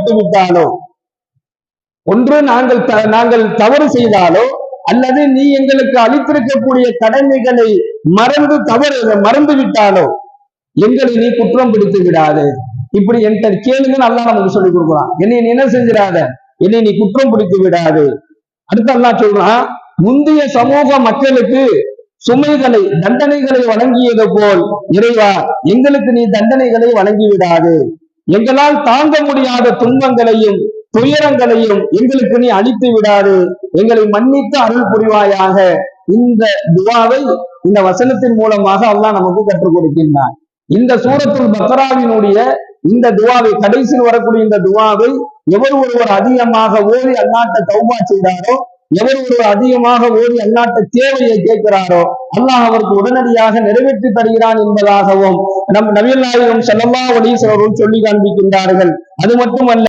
விட்டு விட்டாலோ, ஒன்று நாங்கள் தவறு செய்தாலோ, அல்லது நீ எங்களுக்கு அளித்திருக்கக்கூடிய கடமைகளை மறந்து விட்டாலோ எங்களை நீ குற்றம் பிடித்து விடாது. இப்படி என்கிட்ட கேளுங்கன்னு அல்லாஹ் நமக்கு சொல்லி கொடுக்குறான். என்னை நீ என்ன செஞ்சிடாத, என்னை நீ குற்றம் பிடித்து விடாது. அடுத்து அல்லாஹ் சொல்றான், முந்தைய சமூக மக்களுக்கு சுமைகளை தண்டனைகளை வழங்கியது போல் இறைவா எங்களுக்கு நீ தண்டனைகளை வழங்கி விடாது. எங்களால் தாங்க முடியாத துன்பங்களையும் துயரங்களையும் எங்களுக்கு நீ அழித்து விடாது. எங்களை மன்னித்து அருள் புரிவாயாக. இந்த துவாவை இந்த வசனத்தின் மூலமாக அல்லாஹ் நமக்கு கற்றுக் கொடுக்கின்றான். இந்த சூரத்துல் பக்ராவினுடைய இந்த துவாவை, கடைசியில் வரக்கூடிய இந்த துவாவை எவர் ஒருவர் அதிகமாக ஓதி அல்லாஹ்ட்ட தௌபா செய்தாரோ, எவர் ஒருவர் அதிகமாக ஓதி அல்லாஹ்ட்ட தேவையை கேட்கிறாரோ, அல்லாஹ் அவருக்கு உடனடியாக நிறைவேற்றி தருகிறான் என்பதாகவும் நம் நபிகள் நாயகம் ஸல்லல்லாஹு அலைஹி வஸல்லம் சொல்லி காண்பிக்கின்றார்கள். அது மட்டுமல்ல,